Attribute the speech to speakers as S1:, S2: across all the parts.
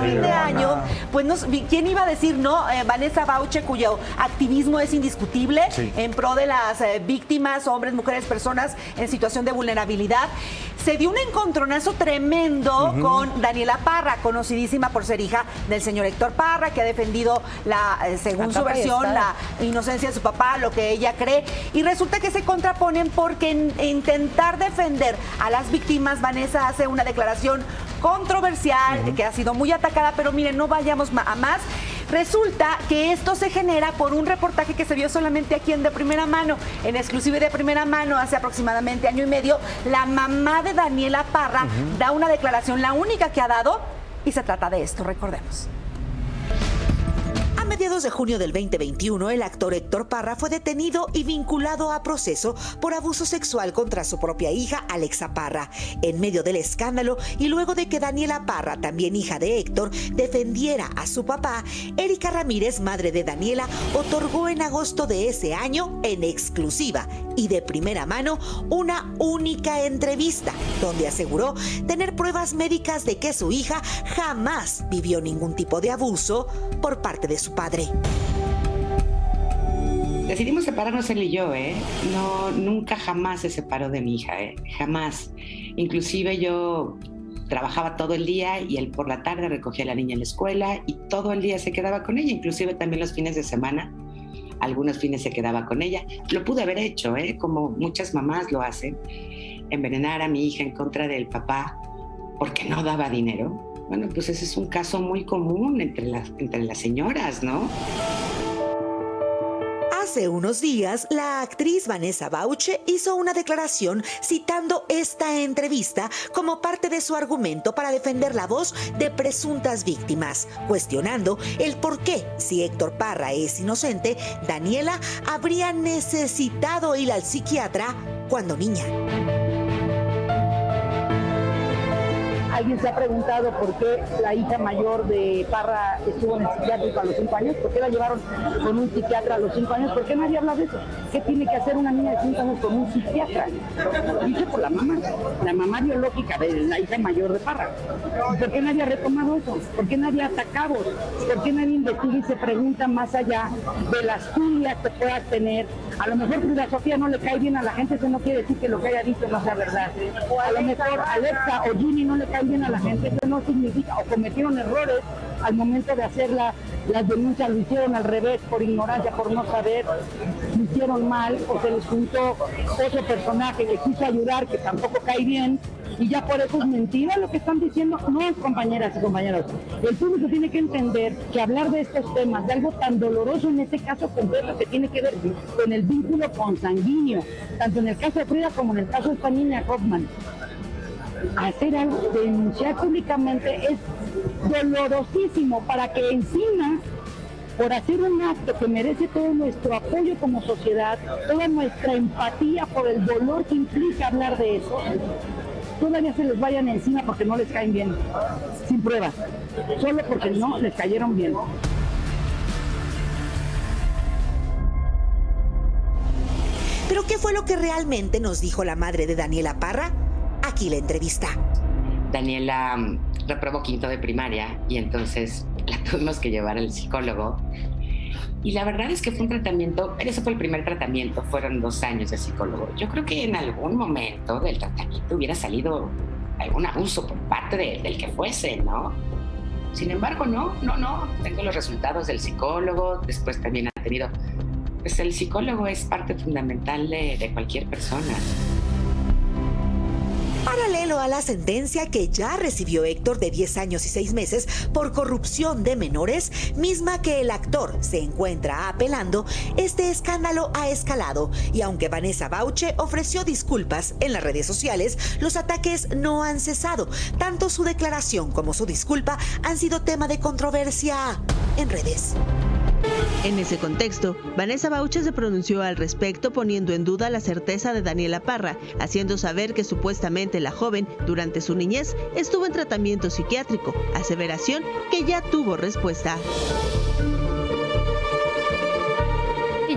S1: fin de año, pues ¿quién iba a decir, no? Vanessa Bauche, cuyo activismo es indiscutible en pro de las víctimas, hombres, mujeres, personas en situación de vulnerabilidad, se dio un encontronazo tremendo con Daniela Parra, conocidísima por ser hija del señor Héctor Parra, que ha defendido, según su versión, la inocencia de su papá, lo que ella cree. Y resulta que se contraponen porque en intentar defender a las víctimas, Vanessa hace una declaración controversial, que ha sido muy atacada, pero miren, no vayamos a más. Resulta que esto se genera por un reportaje que se vio solamente aquí en De Primera Mano, en exclusiva y De Primera Mano, hace aproximadamente año y medio. La mamá de Daniela Parra da una declaración, la única que ha dado, y se trata de esto, recordemos. A mediados de junio del 2021, el actor Héctor Parra fue detenido y vinculado a proceso por abuso sexual contra su propia hija, Alexa Parra. En medio del escándalo y luego de que Daniela Parra, también hija de Héctor, defendiera a su papá, Erika Ramírez, madre de Daniela, otorgó en agosto de ese año, en exclusiva y de primera mano, una única entrevista, donde aseguró tener pruebas médicas de que su hija jamás vivió ningún tipo de abuso por parte de su padre.
S2: Decidimos separarnos él y yo, No, nunca jamás se separó de mi hija, jamás. Inclusive yo trabajaba todo el día y él por la tarde recogía a la niña en la escuela y todo el día se quedaba con ella, inclusive también los fines de semana. Algunos fines se quedaba con ella. Lo pude haber hecho, como muchas mamás lo hacen, envenenar a mi hija en contra del papá porque no daba dinero. Bueno, pues ese es un caso muy común entre las señoras, ¿no?
S1: Hace unos días, la actriz Vanessa Bauche hizo una declaración citando esta entrevista como parte de su argumento para defender la voz de presuntas víctimas, cuestionando el por qué, si Héctor Parra es inocente, Daniela habría necesitado ir al psiquiatra cuando niña.
S3: ¿Alguien se ha preguntado por qué la hija mayor de Parra estuvo en el psiquiátrico a los 5 años? ¿Por qué la llevaron con un psiquiatra a los 5 años? ¿Por qué nadie habla de eso? ¿Qué tiene que hacer una niña de 5 años con un psiquiatra? Dice por la mamá biológica de la hija mayor de Parra. ¿Por qué nadie ha retomado eso? ¿Por qué nadie ha atacado? ¿Por qué nadie investiga y se pregunta más allá de las filias que puedas tener? A lo mejor Frida Sofía no le cae bien a la gente, eso no quiere decir que lo que haya dicho no sea verdad. A lo mejor Alexa o Jimmy no le cae bien a la gente, eso no significa, o cometieron errores al momento de hacer las denuncias, lo hicieron al revés, por ignorancia, por no saber, lo hicieron mal, o se les juntó otro personaje, le quiso ayudar, que tampoco cae bien, y ya por eso es mentira lo que están diciendo. No, compañeras y compañeros, el público tiene que entender que hablar de estos temas, de algo tan doloroso en este caso concreto que tiene que ver con el vínculo consanguíneo, tanto en el caso de Frida como en el caso de esta niña Hoffman, hacer algo, denunciar públicamente es dolorosísimo, para que encima, por hacer un acto que merece todo nuestro apoyo como sociedad, toda nuestra empatía por el dolor que implica hablar de eso, todavía se les vayan encima porque no les caen bien, sin pruebas, solo porque no les cayeron bien.
S1: ¿Pero qué fue lo que realmente nos dijo la madre de Daniela Parra? Aquí la entrevista.
S2: Daniela reprobó quinto de primaria y entonces la tuvimos que llevar al psicólogo. Y la verdad es que fue un tratamiento, ese fue el primer tratamiento, fueron 2 años de psicólogo. Yo creo que en algún momento del tratamiento hubiera salido algún abuso por parte del que fuese, ¿no? Sin embargo, no. Tengo los resultados del psicólogo, después también ha tenido... Pues el psicólogo es parte fundamental de cualquier persona.
S1: Paralelo a la sentencia que ya recibió Héctor de 10 años y 6 meses por corrupción de menores, misma que el actor se encuentra apelando, este escándalo ha escalado y aunque Vanessa Bauche ofreció disculpas en las redes sociales, los ataques no han cesado. Tanto su declaración como su disculpa han sido tema de controversia en redes.
S4: En ese contexto, Vanessa Bauche se pronunció al respecto poniendo en duda la certeza de Daniela Parra, haciendo saber que supuestamente la joven, durante su niñez, estuvo en tratamiento psiquiátrico, aseveración que ya tuvo respuesta.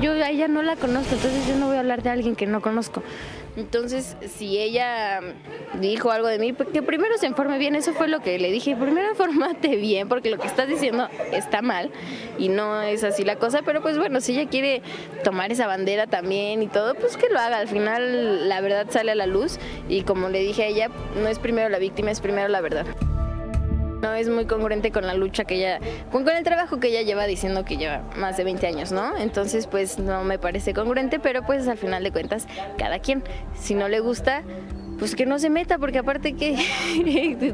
S5: Yo a ella no la conozco, entonces yo no voy a hablar de alguien que no conozco. Entonces, si ella dijo algo de mí, pues que primero se informe bien. Eso fue lo que le dije, primero infórmate bien, porque lo que estás diciendo está mal y no es así la cosa. Pero pues bueno, si ella quiere tomar esa bandera también y todo, pues que lo haga. Al final la verdad sale a la luz y como le dije a ella, no es primero la víctima, es primero la verdad. No es muy congruente con la lucha que ella, con el trabajo que ella lleva diciendo que lleva más de 20 años, ¿no? Entonces, pues no me parece congruente, pero pues al final de cuentas, cada quien, si no le gusta, pues que no se meta, porque aparte que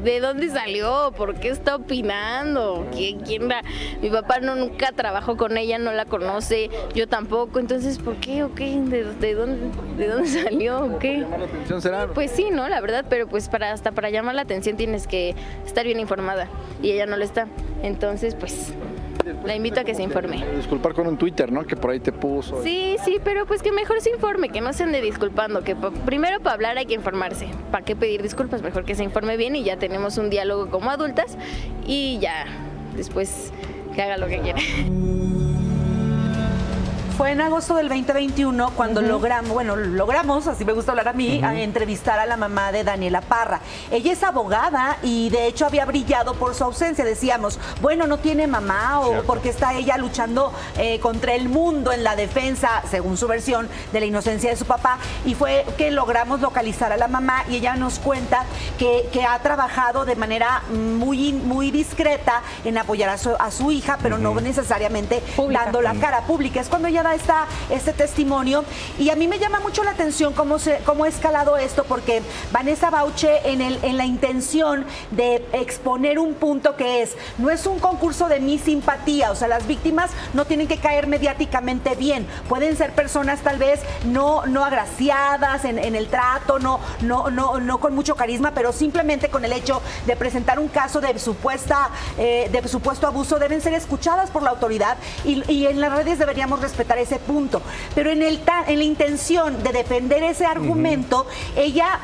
S5: ¿de dónde salió? ¿Por qué está opinando? ¿Quién la? Mi papá nunca trabajó con ella, no la conoce, yo tampoco, entonces ¿por qué o qué? ¿De dónde salió o qué?
S6: ¿Llamar la atención será?
S5: Pues sí, ¿no? La verdad, pero pues hasta para llamar la atención tienes que estar bien informada y ella no lo está. Entonces, pues la invito a que se informe.
S6: Disculpar con un Twitter, ¿no? Que por ahí te puso.
S5: Sí, pero pues que mejor se informe, que no se ande disculpando, que primero para hablar hay que informarse. ¿Para qué pedir disculpas? Mejor que se informe bien y ya tenemos un diálogo como adultas y ya después que haga lo que quiera.
S1: Fue en agosto del 2021 cuando logramos, así me gusta hablar a mí, a entrevistar a la mamá de Daniela Parra. Ella es abogada y de hecho había brillado por su ausencia. Decíamos, bueno, no tiene mamá o porque está ella luchando contra el mundo en la defensa, según su versión, de la inocencia de su papá. Y fue que logramos localizar a la mamá y ella nos cuenta que ha trabajado de manera muy discreta en apoyar a su hija, pero no necesariamente dando la cara pública. Es cuando ella da este testimonio y a mí me llama mucho la atención cómo ha escalado esto, porque Vanessa Bauche en la intención de exponer un punto que no es un concurso de mi simpatía, o sea, las víctimas no tienen que caer mediáticamente bien, pueden ser personas tal vez no agraciadas en el trato, no con mucho carisma, pero simplemente con el hecho de presentar un caso de supuesto abuso deben ser escuchadas por la autoridad y en las redes deberíamos respetar ese punto, pero en la intención de defender ese argumento, ella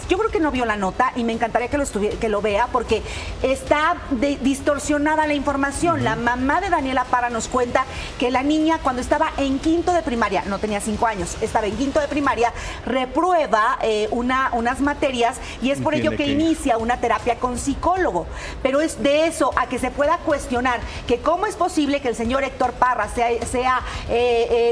S1: yo creo que no vio la nota y me encantaría que lo vea porque está distorsionada la información. La mamá de Daniela Parra nos cuenta que la niña cuando estaba en quinto de primaria, no tenía 5 años, estaba en quinto de primaria, reprueba unas materias y es por ello que inicia una terapia con psicólogo. Pero es de eso a que se pueda cuestionar que cómo es posible que el señor Héctor Parra sea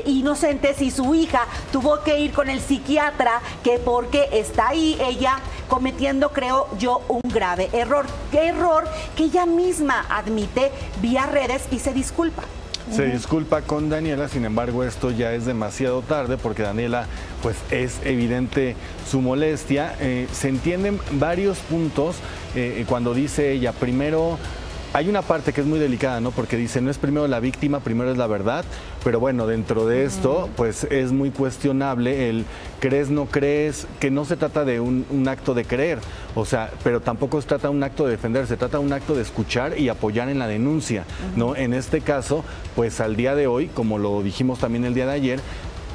S1: inocente si su hija tuvo que ir con el psiquiatra, que porque está ahí ella cometiendo, creo yo, un grave error. ¿Qué error? Que ella misma admite vía redes y se disculpa.
S6: Se disculpa con Daniela, sin embargo esto ya es demasiado tarde porque Daniela pues es evidente su molestia. Se entienden varios puntos cuando dice ella, primero hay una parte que es muy delicada, ¿no? Porque dice, no es primero la víctima, primero es la verdad, pero bueno, dentro de esto, pues es muy cuestionable el crees, no crees, que no se trata de un acto de creer, o sea, pero tampoco se trata de un acto de defender, se trata de un acto de escuchar y apoyar en la denuncia, ¿no? En este caso, pues al día de hoy, como lo dijimos también el día de ayer,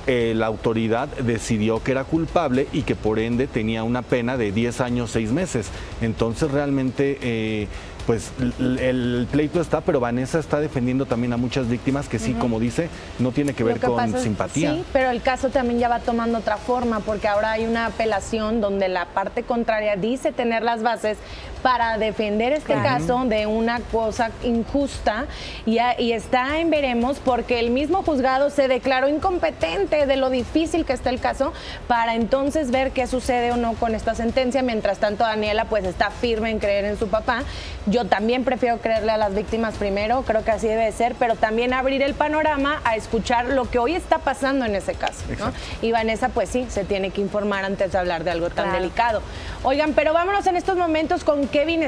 S6: la autoridad decidió que era culpable y que por ende tenía una pena de 10 años, 6 meses. Entonces realmente pues el pleito está, pero Vanessa está defendiendo también a muchas víctimas que sí, como dice, no tiene que ver con simpatía.
S7: Sí, pero el caso también ya va tomando otra forma porque ahora hay una apelación donde la parte contraria dice tener las bases para defender este caso de una cosa injusta y está en veremos porque el mismo juzgado se declaró incompetente de lo difícil que está el caso para entonces ver qué sucede o no con esta sentencia. Mientras tanto, Daniela pues está firme en creer en su papá. Yo también prefiero creerle a las víctimas primero, creo que así debe de ser, pero también abrir el panorama a escuchar lo que hoy está pasando en ese caso, ¿no? Y Vanessa pues sí, se tiene que informar antes de hablar de algo tan delicado. Oigan, pero vámonos en estos momentos con Kevin